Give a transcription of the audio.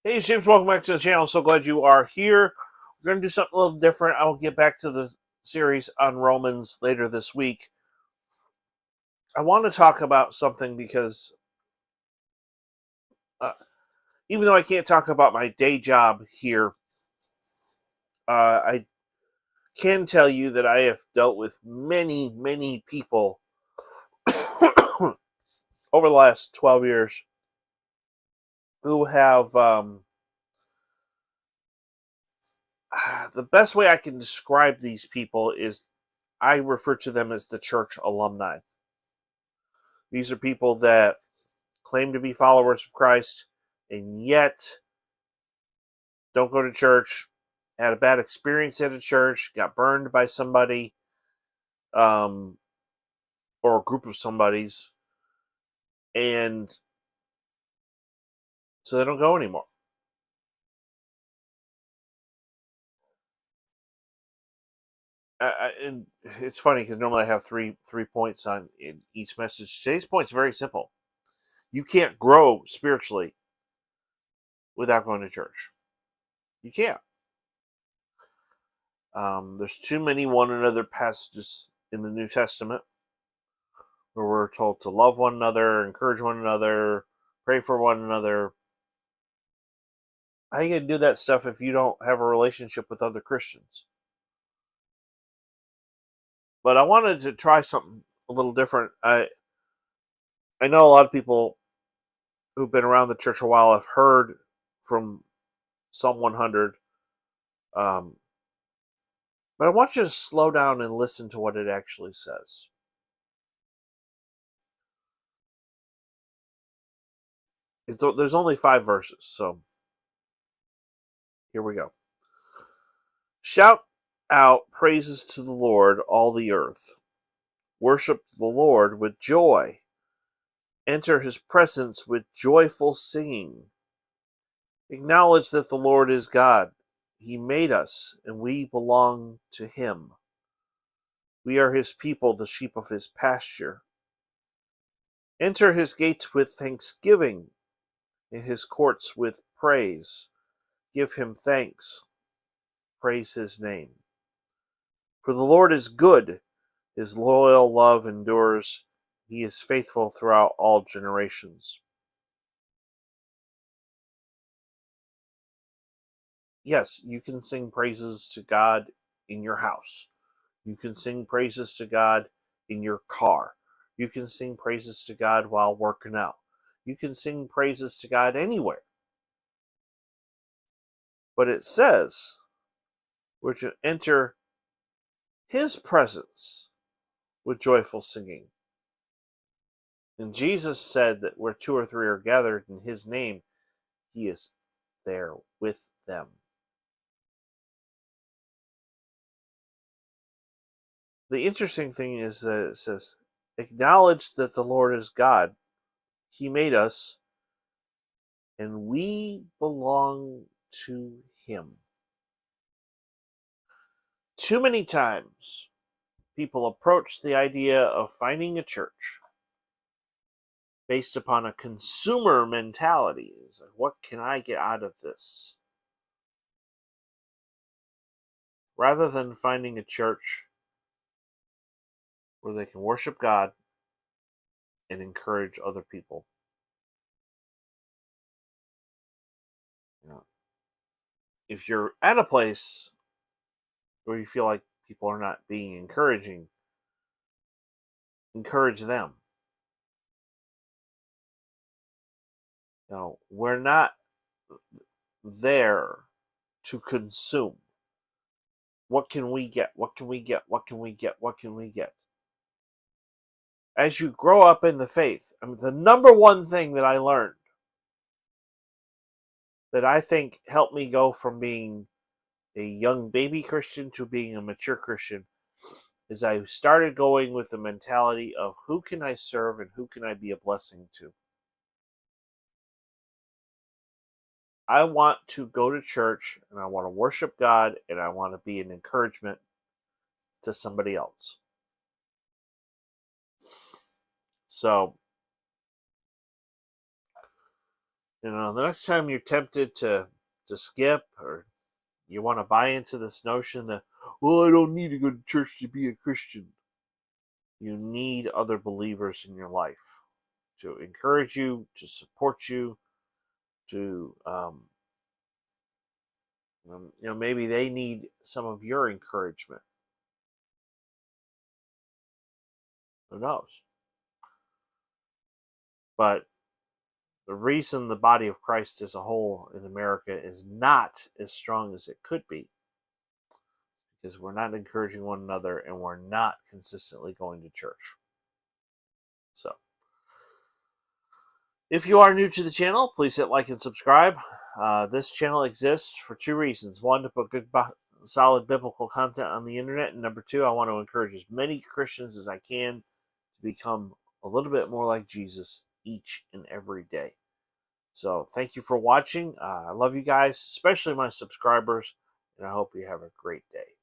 Hey, James, welcome back to the channel. I'm so glad you are here. We're going to do something a little different. I will get back to the series on Romans later this week. I want to talk about something because even though I can't talk about my day job here, I can tell you that I have dealt with many, many people over the last 12 years who have the best way I can describe these people is I refer to them as the church alumni. These are people that claim to be followers of Christ and yet don't go to church, had a bad experience at a church, got burned by somebody or a group of somebodies, and so they don't go anymore. And it's funny because normally I have three points on in each message. Today's point is very simple. You can't grow spiritually without going to church. You can't. There's too many one another passages in the New Testament where we're told to love one another, encourage one another, pray for one another. How are you going to do that stuff if you don't have a relationship with other Christians? But I wanted to try something a little different. I know a lot of people who've been around the church a while have heard from Psalm 100, but I want you to slow down and listen to what it actually says. There's only 5 verses, so here we go. Shout out praises to the Lord, all the earth. Worship the Lord with joy. Enter his presence with joyful singing. Acknowledge that the Lord is God. He made us, and we belong to him. We are his people, the sheep of his pasture. Enter his gates with thanksgiving, and his courts with praise. Give him thanks. Praise his name. For the Lord is good. His loyal love endures. He is faithful throughout all generations. Yes, you can sing praises to God in your house. You can sing praises to God in your car. You can sing praises to God while working out. You can sing praises to God anywhere. But it says we're to enter his presence with joyful singing. And Jesus said that where 2 or 3 are gathered in his name, he is there with them. The interesting thing is that it says, acknowledge that the Lord is God. He made us, and we belong to him. Too many times, people approach the idea of finding a church based upon a consumer mentality. It's like, what can I get out of this? Rather than finding a church where they can worship God and encourage other people. You know, if you're at a place where you feel like people are not being encouraging, encourage them. We're not there to consume. What can we get? What can we get? What can we get? What can we get? As you grow up in the faith, I mean, the number one thing that I learned that I think helped me go from being a young baby Christian to being a mature Christian is I started going with the mentality of who can I serve and who can I be a blessing to. I want to go to church and I want to worship God and I want to be an encouragement to somebody else. So, The next time you're tempted to skip, or you want to buy into this notion that, well, I don't need to go to church to be a Christian. You need other believers in your life to encourage you, to support you, to maybe they need some of your encouragement. Who knows? But the reason the body of Christ as a whole in America is not as strong as it could be, because we're not encouraging one another and we're not consistently going to church. So, if you are new to the channel, please hit like and subscribe. This channel exists for two reasons. One, to put good, solid biblical content on the internet. And number two, I want to encourage as many Christians as I can to become a little bit more like Jesus each and every day. So thank you for watching. I love you guys, especially my subscribers, and I hope you have a great day.